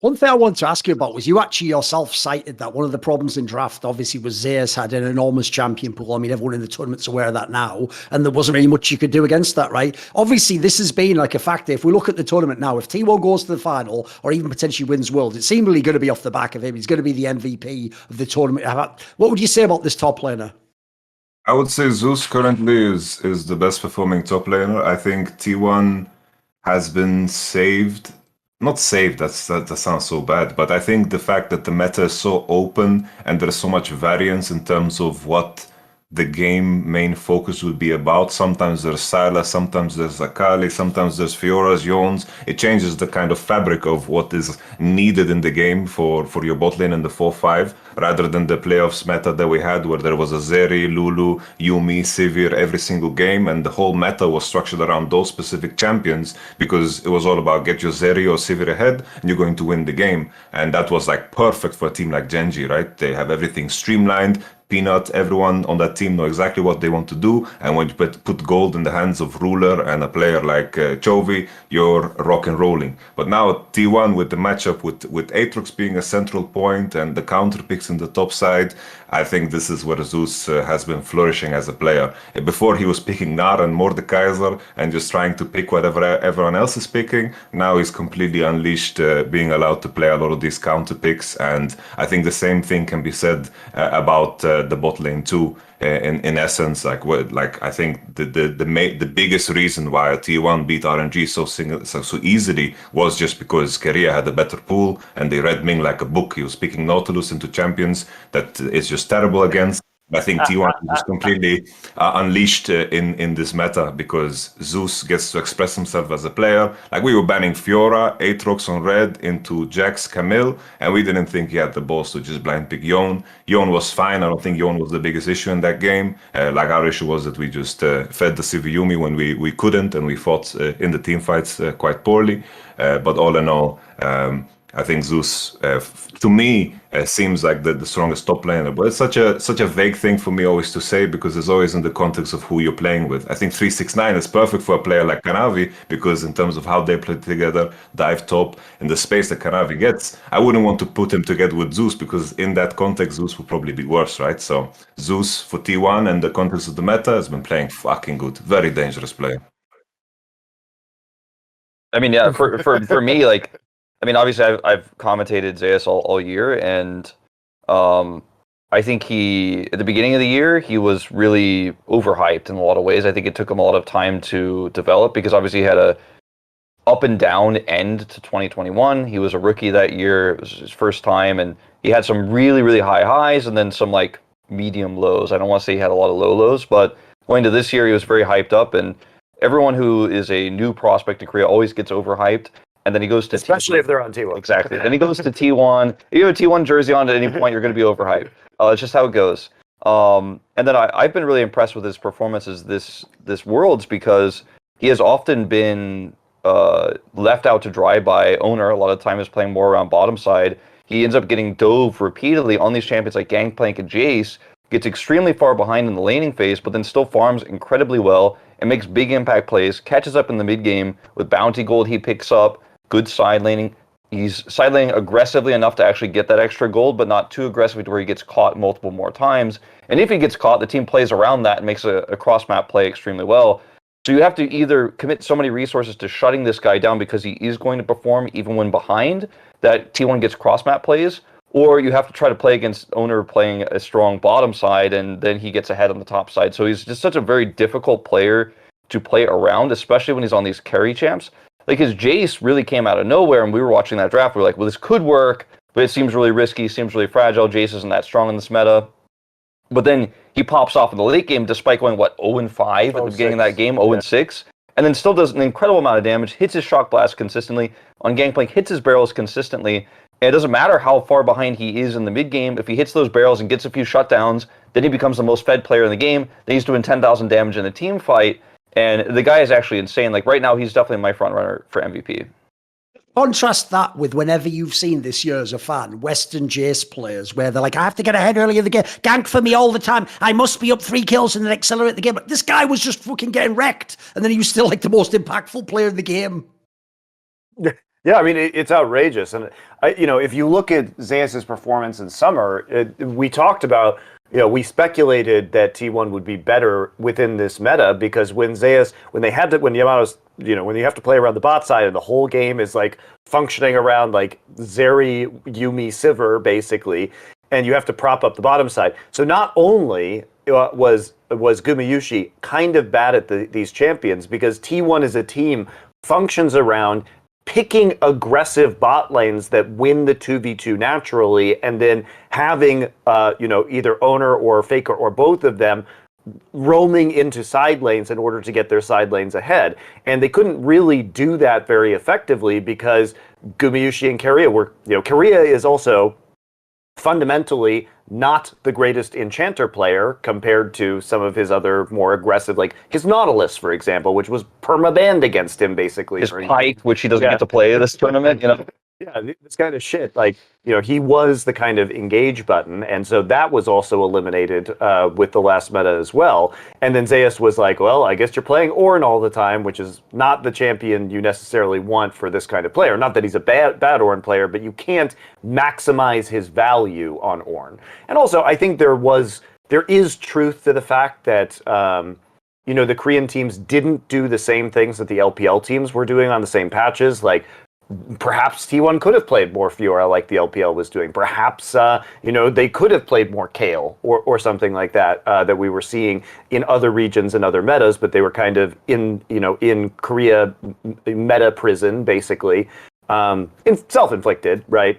One thing I wanted to ask you about was you actually yourself cited that one of the problems in draft obviously was Zeus had an enormous champion pool. I mean, everyone in the tournament's aware of that now, and there wasn't really much you could do against that, right? Obviously, this has been like a factor. If we look at the tournament now, if T1 goes to the final or even potentially wins Worlds, it's seemingly going to be off the back of him. He's going to be the MVP of the tournament. What would you say about this top laner? I would say Zeus currently is the best performing top laner. I think T1 has been saved. Not saved, that sounds so bad, but I think the fact that the meta is so open and there's so much variance in terms of what the game main focus would be about. Sometimes there's Sylas, sometimes there's Akali, sometimes there's Fioras, Yawns. It changes the kind of fabric of what is needed in the game for your bot lane in the 4-5, rather than the playoffs meta that we had where there was a Zeri, Lulu, Yuumi, Sivir every single game, and the whole meta was structured around those specific champions because it was all about get your Zeri or Sivir ahead and you're going to win the game. And that was like perfect for a team like Genji, right? They have everything streamlined. Peanut, everyone on that team know exactly what they want to do, and when you put gold in the hands of Ruler and a player like Chovy, you're rock and rolling. But now T1 with the matchup with Aatrox being a central point and the counter picks in the top side, I think this is where Zeus has been flourishing as a player. Before he was picking Gnar and Mordekaiser and just trying to pick whatever everyone else is picking. Now he's completely unleashed, being allowed to play a lot of these counter picks, and I think the same thing can be said about the bot lane too. In essence, I think the biggest reason why T1 beat RNG so easily was just because Keria had a better pool and they read Ming like a book. He was picking Nautilus into champions that is just terrible against. I think T1 is completely unleashed in this meta because Zeus gets to express himself as a player. Like we were banning Fiora, Aatrox on red into Jax, Camille, and we didn't think he had the balls to just blind pick Yone. Yone was fine. I don't think Yone was the biggest issue in that game. Like our issue was that we just fed the Sivir when we couldn't, and we fought in the team fights quite poorly. But all in all, I think Zeus, to me, seems like the strongest top laner. But it's such a vague thing for me always to say because it's always in the context of who you're playing with. I think 369 is perfect for a player like Kanavi because in terms of how they play together, dive top, and the space that Kanavi gets, I wouldn't want to put him together with Zeus because in that context, Zeus would probably be worse, right? So Zeus for T1 and the context of the meta has been playing fucking good. Very dangerous player. I mean, yeah, for me, like, I mean, obviously, I've commentated Zeus all year, and I think at the beginning of the year, he was really overhyped in a lot of ways. I think it took him a lot of time to develop because obviously he had a up and down end to 2021. He was a rookie that year. It was his first time, and he had some really, really high highs and then some like medium lows. I don't want to say he had a lot of low lows, but going to this year, he was very hyped up, and everyone who is a new prospect in Korea always gets overhyped. And then he goes to especially if they're on T1. Exactly. Then he goes to T1. You have a T1 jersey on at any point, you're going to be overhyped. It's just how it goes. And then I've been really impressed with his performances this Worlds because he has often been left out to dry by owner. A lot of the time he's playing more around bottom side. He ends up getting dove repeatedly on these champions like Gangplank and Jace, gets extremely far behind in the laning phase, but then still farms incredibly well and makes big impact plays, catches up in the mid game with bounty gold he picks up, good side laning. He's side laning aggressively enough to actually get that extra gold, but not too aggressively to where he gets caught multiple more times. And if he gets caught, the team plays around that and makes a cross-map play extremely well. So you have to either commit so many resources to shutting this guy down because he is going to perform even when behind, that T1 gets cross-map plays, or you have to try to play against owner playing a strong bottom side, and then he gets ahead on the top side. So he's just such a very difficult player to play around, especially when he's on these carry champs. Like his Jace really came out of nowhere, and we were watching that draft. We were like, well, this could work, but it seems really risky, seems really fragile. Jace isn't that strong in this meta. But then he pops off in the late game, despite going, 0-5 at the beginning of that game, 0-6, and then still does an incredible amount of damage, hits his Shock Blast consistently, on Gangplank hits his barrels consistently, and it doesn't matter how far behind he is in the mid game, if he hits those barrels and gets a few shutdowns, then he becomes the most fed player in the game, then he's doing 10,000 damage in a team fight, and the guy is actually insane. Like right now, he's definitely my front runner for MVP. Contrast that with whenever you've seen this year as a fan, Western Jace players, where they're like, I have to get ahead early in the game, gank for me all the time, I must be up 3 kills and then accelerate the game. But this guy was just fucking getting wrecked, and then he was still like the most impactful player in the game. Yeah, I mean, it's outrageous. And, if you look at Zeus's performance in summer, we talked about, we speculated that T1 would be better within this meta because when Yamato's, when you have to play around the bot side and the whole game is like functioning around like Zeri, Yuumi, Sivir, basically, and you have to prop up the bottom side. So not only was Gumayushi kind of bad at these champions because T1 as a team functions around picking aggressive bot lanes that win the 2v2 naturally, and then having either owner or faker or both of them roaming into side lanes in order to get their side lanes ahead. And they couldn't really do that very effectively because Gumayushi and Keria were, Keria is also fundamentally not the greatest enchanter player compared to some of his other more aggressive, like his Nautilus, for example, which was perma-banned against him, basically. His Pike, which he doesn't get to play this tournament, Yeah, this kind of shit. Like, he was the kind of engage button, and so that was also eliminated with the last meta as well. And then Zeus was like, well, I guess you're playing Ornn all the time, which is not the champion you necessarily want for this kind of player. Not that he's a bad Ornn player, but you can't maximize his value on Ornn. And also, I think there is truth to the fact that the Korean teams didn't do the same things that the LPL teams were doing on the same patches. Like, perhaps T1 could have played more Fiora like the LPL was doing. Perhaps, they could have played more Kayle or something like that that we were seeing in other regions and other metas, but they were kind of in Korea meta prison, basically, self-inflicted, right?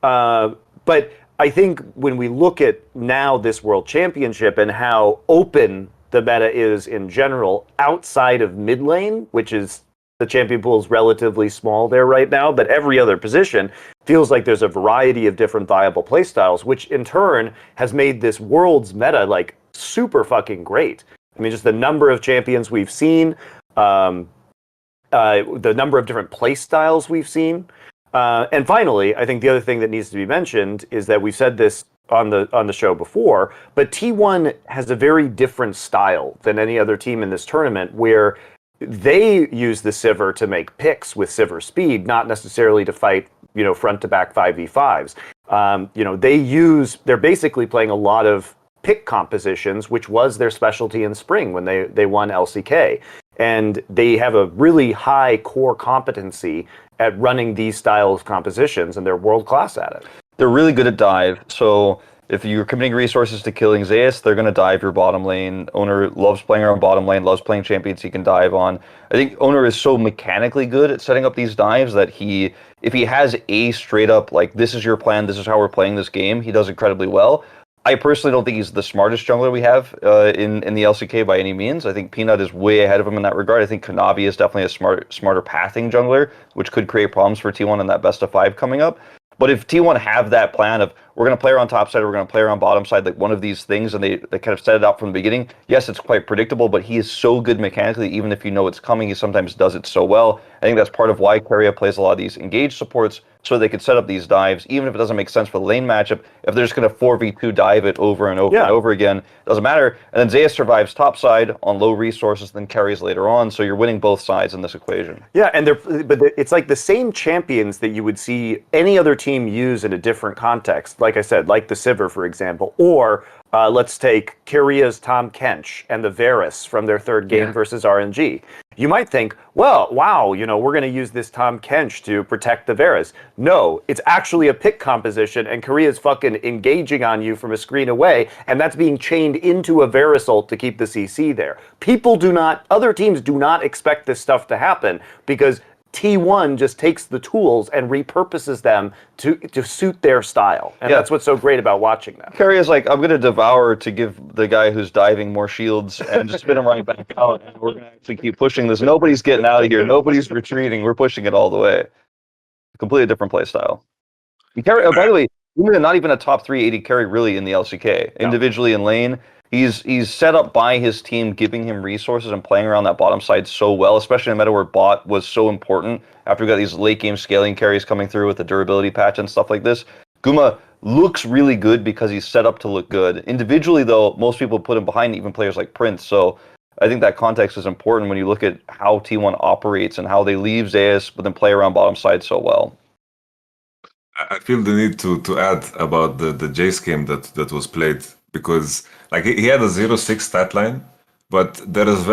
But I think when we look at now this World Championship and how open the meta is in general outside of mid lane, which is the champion pool is relatively small there right now, but every other position feels like there's a variety of different viable playstyles, which in turn has made this world's meta like super fucking great. I mean, just the number of champions we've seen, the number of different playstyles we've seen. And finally, I think the other thing that needs to be mentioned is that we've said this on the show before, but T1 has a very different style than any other team in this tournament, where they use the Sivir to make picks with Sivir speed, not necessarily to fight, front to back 5v5s. They're basically playing a lot of pick compositions, which was their specialty in spring when they won LCK. And they have a really high core competency at running these styles of compositions, and they're world class at it. They're really good at dive. So if you're committing resources to killing Zeus, they're going to dive your bottom lane. Owner loves playing around bottom lane, loves playing champions he can dive on. I think Owner is so mechanically good at setting up these dives that if he has a straight up, like, this is your plan, this is how we're playing this game, he does incredibly well. I personally don't think he's the smartest jungler we have in the LCK by any means. I think Peanut is way ahead of him in that regard. I think Kanavi is definitely a smarter pathing jungler, which could create problems for T1 in that best of 5 coming up. But if T1 have that plan of, we're going to play around top side, we're going to play around bottom side, like one of these things, and they kind of set it up from the beginning, yes, it's quite predictable, but he is so good mechanically, even if you know it's coming, he sometimes does it so well. I think that's part of why Keria plays a lot of these engaged supports, so they could set up these dives, even if it doesn't make sense for the lane matchup. If they're just going to 4v2 dive it over and over and over again, it doesn't matter. And then Zeus survives top side on low resources, then carries later on, so you're winning both sides in this equation. Yeah, it's like the same champions that you would see any other team use in a different context. Like I said, like the Sivir, for example, or let's take Keria's Tahm Kench and the Varus from their third game versus RNG. You might think, well, wow, we're going to use this Tahm Kench to protect the Varus. No, it's actually a pick composition, and Korea's fucking engaging on you from a screen away, and that's being chained into a Varus ult to keep the CC there. Other teams do not expect this stuff to happen, because T1 just takes the tools and repurposes them to suit their style. And that's what's so great about watching them. Keria's like, I'm going to devour to give the guy who's diving more shields and just spin him right back out. And we're going to actually keep pushing this. Nobody's getting out of here. Nobody's retreating. We're pushing it all the way. Completely different play style. Keria, by the way, not even a top 3 AD carry really in the LCK. No. Individually in lane, he's set up by his team, giving him resources and playing around that bottom side so well, especially in a meta where bot was so important after we got these late game scaling carries coming through with the durability patch and stuff like this. Guma looks really good because he's set up to look good. Individually, though, most people put him behind even players like Prince. So I think that context is important when you look at how T1 operates and how they leave Zeus but then play around bottom side so well. I feel the need to add about the Jace game that was played, because like he had a 0-6 stat line, but there's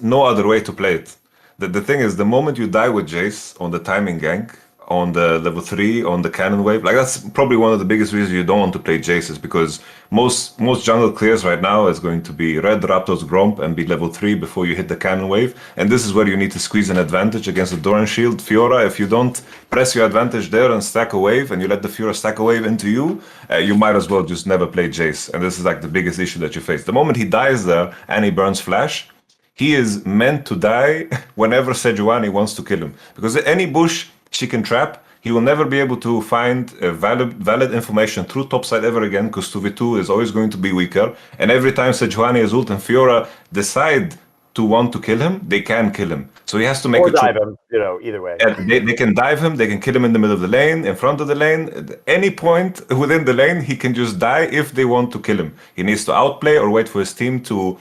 no other way to play it. The thing is, the moment you die with Jace on the timing gank, on the level 3, on the cannon wave, like that's probably one of the biggest reasons you don't want to play Jaces, because most jungle clears right now is going to be Red, Raptors, Gromp, and be level 3 before you hit the cannon wave, and this is where you need to squeeze an advantage against the Doran Shield. Fiora, if you don't press your advantage there and stack a wave, and you let the Fiora stack a wave into you, you might as well just never play Jace, and this is like the biggest issue that you face. The moment he dies there and he burns Flash, he is meant to die whenever Sejuani wants to kill him, because any bush she can trap, he will never be able to find valid information through topside ever again, because 2v2 is always going to be weaker. And every time Sejuani, Azult, and Fiora decide to want to kill him, they can kill him. So he has to make or a dive him, either way. And they can dive him, they can kill him in the middle of the lane, in front of the lane. At any point within the lane, he can just die if they want to kill him. He needs to outplay or wait for his team to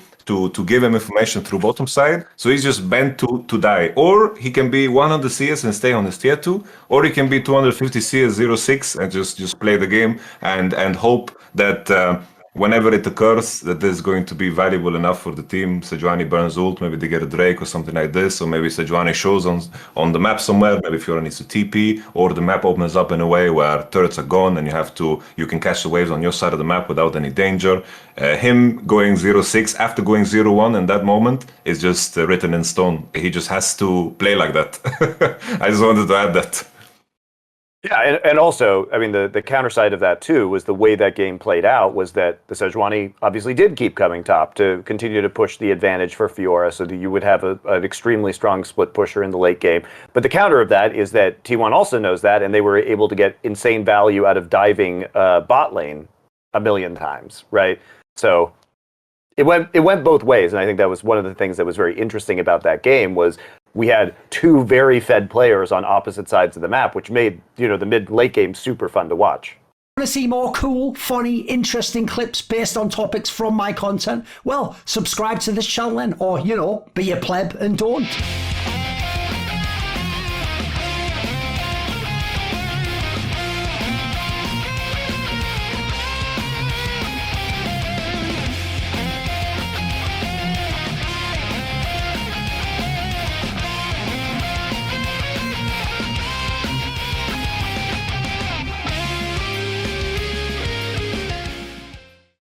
give him information through bottom side. So he's just meant to die. Or he can be 100 CS and stay on his tier 2, or he can be 250 CS 0-6 and just play the game and hope that whenever it occurs that this is going to be valuable enough for the team. Sejuani burns ult, maybe they get a Drake or something like this, or maybe Sejuani shows on the map somewhere, maybe Fiora needs to TP, or the map opens up in a way where turrets are gone and you can catch the waves on your side of the map without any danger. Him going 0-6 after going 0-1 in that moment is just written in stone. He just has to play like that. I just wanted to add that. Yeah, and also, I mean, the counter side of that too was the way that game played out was that the Sejuani obviously did keep coming top to continue to push the advantage for Fiora, so that you would have an extremely strong split pusher in the late game. But the counter of that is that T1 also knows that, and they were able to get insane value out of diving bot lane a million times, right? So it went both ways, and I think that was one of the things that was very interesting about that game was we had two very fed players on opposite sides of the map, which made, the mid-late game super fun to watch. Want to see more cool, funny, interesting clips based on topics from my content? Well, subscribe to this channel then, or, be a pleb and don't.